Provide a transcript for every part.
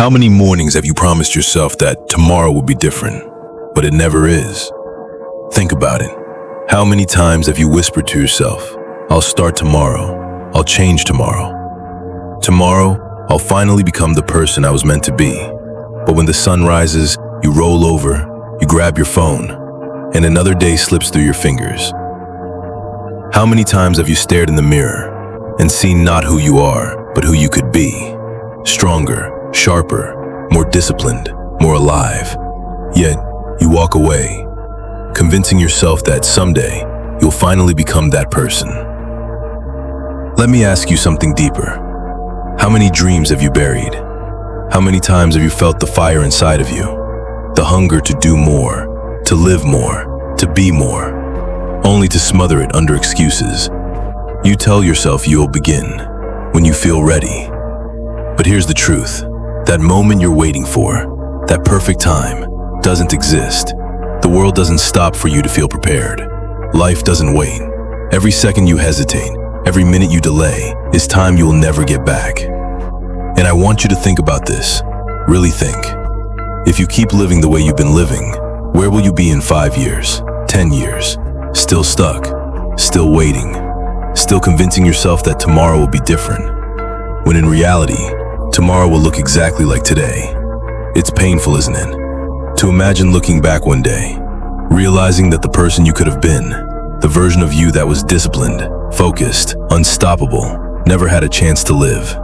How many mornings have you promised yourself that tomorrow will be different, but it never is? Think about it. How many times have you whispered to yourself, I'll start tomorrow, I'll change tomorrow. Tomorrow, I'll finally become the person I was meant to be. But when the sun rises, you roll over, you grab your phone, and another day slips through your fingers. How many times have you stared in the mirror and seen not who you are, but who you could be? Stronger, sharper, more disciplined, more alive. Yet, you walk away, convincing yourself that someday you'll finally become that person. Let me ask you something deeper. How many dreams have you buried? How many times have you felt the fire inside of you? The hunger to do more, to live more, to be more, only to smother it under excuses. You tell yourself you'll begin when you feel ready. But here's the truth. That moment you're waiting for, that perfect time, doesn't exist. The world doesn't stop for you to feel prepared. Life doesn't wait. Every second you hesitate, every minute you delay, is time you will never get back. And I want you to think about this. Really think. If you keep living the way you've been living, where will you be in 5 years, 10 years? Still stuck, still waiting, still convincing yourself that tomorrow will be different, when in reality, tomorrow will look exactly like today. It's painful, isn't it? To imagine looking back one day, realizing that the person you could have been, the version of you that was disciplined, focused, unstoppable, never had a chance to live,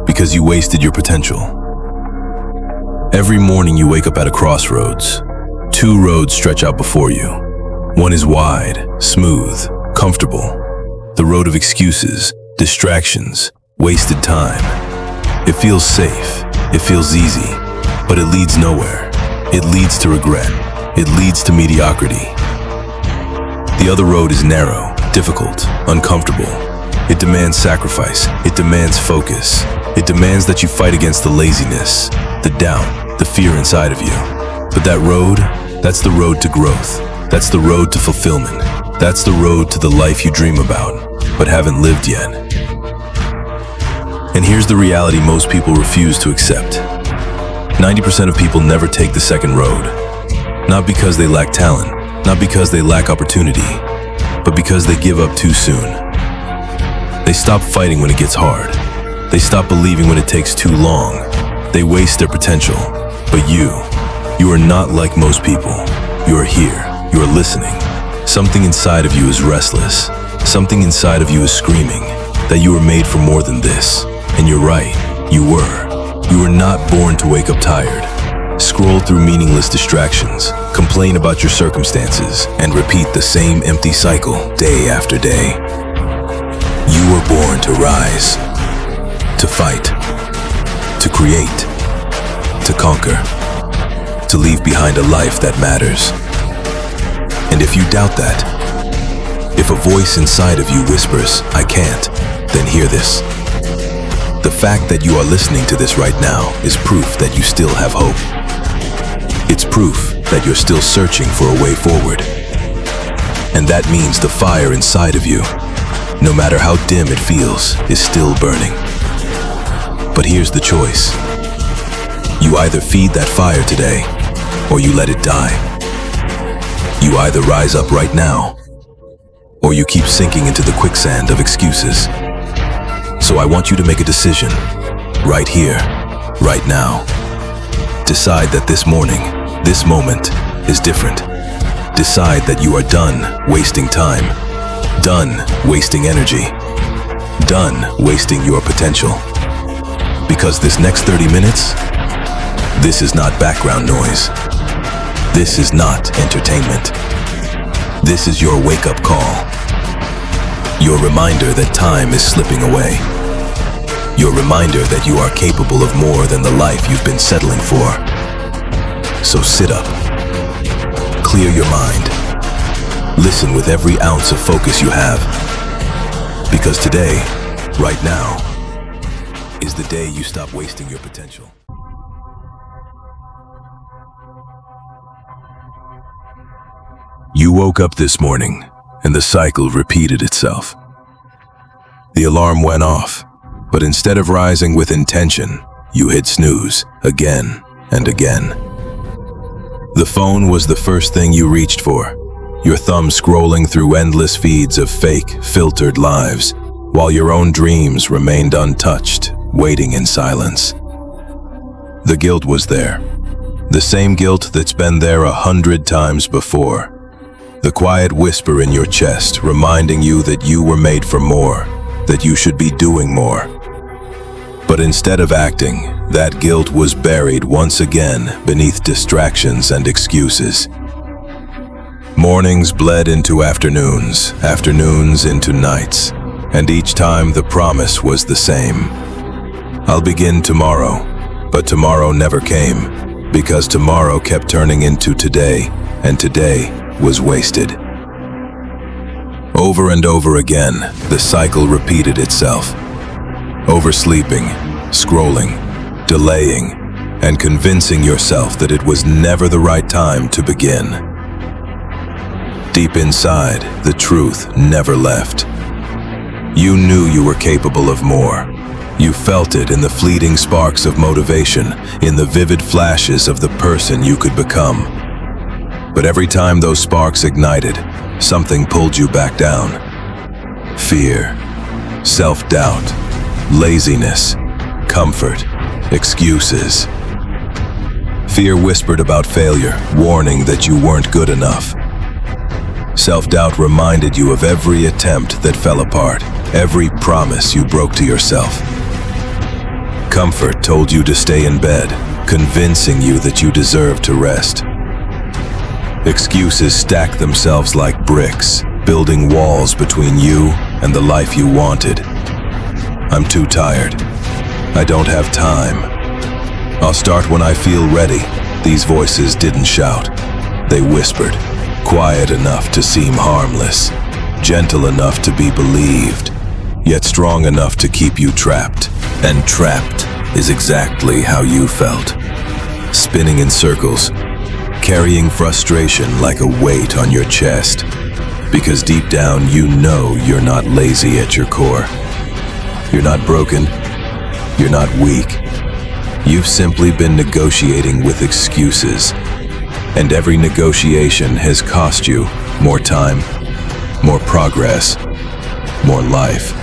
because you wasted your potential. Every morning you wake up at a crossroads. Two roads stretch out before you. One is wide, smooth, comfortable. The road of excuses, distractions, wasted time. It feels safe, it feels easy, but it leads nowhere. It leads to regret. It leads to mediocrity. The other road is narrow, difficult, uncomfortable. It demands sacrifice. It demands focus. It demands that you fight against the laziness, the doubt, the fear inside of you. But that road, that's the road to growth. That's the road to fulfillment. That's the road to the life you dream about, but haven't lived yet. And here's the reality most people refuse to accept. 90% of people never take the second road. Not because they lack talent, not because they lack opportunity, but because they give up too soon. They stop fighting when it gets hard. They stop believing when it takes too long. They waste their potential. But you are not like most people. You are here. You are listening. Something inside of you is restless. Something inside of you is screaming that you were made for more than this. And you're right. You were. You were not born to wake up tired, scroll through meaningless distractions, complain about your circumstances, and repeat the same empty cycle day after day. You were born to rise, to fight, to create, to conquer, to leave behind a life that matters. And if you doubt that, if a voice inside of you whispers, I can't, then hear this. The fact that you are listening to this right now is proof that you still have hope. It's proof that you're still searching for a way forward. And that means the fire inside of you, no matter how dim it feels, is still burning. But here's the choice. You either feed that fire today, or you let it die. You either rise up right now, or you keep sinking into the quicksand of excuses. So I want you to make a decision, right here, right now. Decide that this morning, this moment, is different. Decide that you are done wasting time, done wasting energy, done wasting your potential. Because this next 30 minutes, this is not background noise. This is not entertainment. This is your wake-up call. Your reminder that time is slipping away. Your reminder that you are capable of more than the life you've been settling for. So sit up. Clear your mind. Listen with every ounce of focus you have. Because today, right now, is the day you stop wasting your potential. You woke up this morning, and the cycle repeated itself. The alarm went off, but instead of rising with intention, you hit snooze again and again. The phone was the first thing you reached for, your thumb scrolling through endless feeds of fake, filtered lives, while your own dreams remained untouched, waiting in silence. The guilt was there, the same guilt that's been there 100 times before. The quiet whisper in your chest reminding you that you were made for more, that you should be doing more. But instead of acting, that guilt was buried once again beneath distractions and excuses. Mornings bled into afternoons, afternoons into nights, and each time the promise was the same. I'll begin tomorrow, but tomorrow never came, because tomorrow kept turning into today, and today was wasted. Over and over again, the cycle repeated itself. Oversleeping, scrolling, delaying, and convincing yourself that it was never the right time to begin. Deep inside, the truth never left. You knew you were capable of more. You felt it in the fleeting sparks of motivation, in the vivid flashes of the person you could become. But every time those sparks ignited, something pulled you back down. Fear, self-doubt, laziness, comfort, excuses. Fear whispered about failure, warning that you weren't good enough. Self-doubt reminded you of every attempt that fell apart, every promise you broke to yourself. Comfort told you to stay in bed, convincing you that you deserved to rest. Excuses stacked themselves like bricks, building walls between you and the life you wanted. I'm too tired. I don't have time. I'll start when I feel ready. These voices didn't shout. They whispered, quiet enough to seem harmless, gentle enough to be believed, yet strong enough to keep you trapped. And trapped is exactly how you felt. Spinning in circles, carrying frustration like a weight on your chest. Because deep down you know you're not lazy at your core. You're not broken. You're not weak. You've simply been negotiating with excuses. And every negotiation has cost you more time, more progress, more life.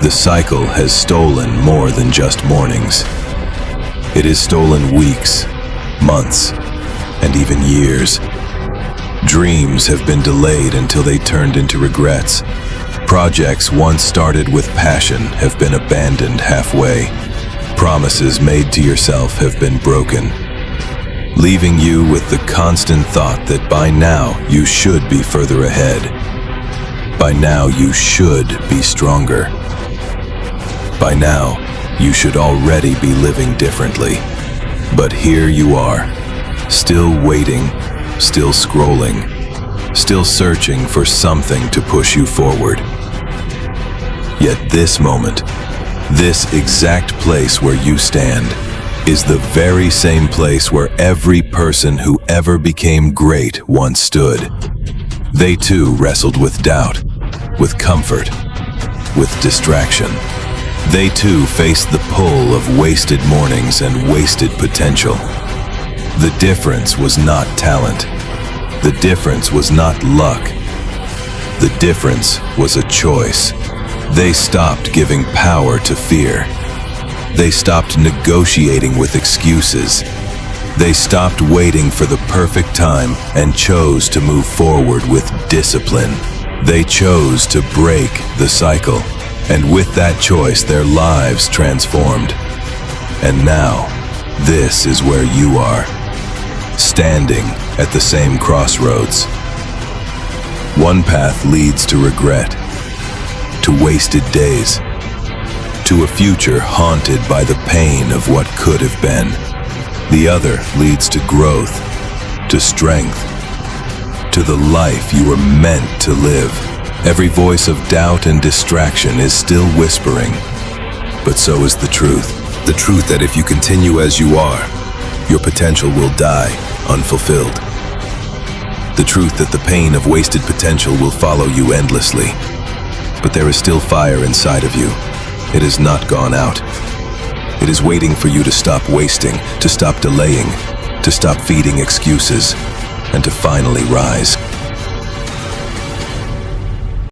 The cycle has stolen more than just mornings. It has stolen weeks, months, and even years. Dreams have been delayed until they turned into regrets. Projects once started with passion have been abandoned halfway. Promises made to yourself have been broken, leaving you with the constant thought that by now you should be further ahead. By now you should be stronger. By now, you should already be living differently. But here you are, still waiting, still scrolling, still searching for something to push you forward. Yet this moment, this exact place where you stand, is the very same place where every person who ever became great once stood. They too wrestled with doubt, with comfort, with distraction. They too faced the pull of wasted mornings and wasted potential. The difference was not talent. The difference was not luck. The difference was a choice. They stopped giving power to fear. They stopped negotiating with excuses. They stopped waiting for the perfect time and chose to move forward with discipline. They chose to break the cycle. And with that choice, their lives transformed. And now, this is where you are, standing at the same crossroads. One path leads to regret, to wasted days, to a future haunted by the pain of what could have been. The other leads to growth, to strength, to the life you were meant to live. Every voice of doubt and distraction is still whispering, but so is the truth. The truth that if you continue as you are, your potential will die unfulfilled. The truth that the pain of wasted potential will follow you endlessly. But there is still fire inside of you. It has not gone out. It is waiting for you to stop wasting, to stop delaying, to stop feeding excuses, and to finally rise.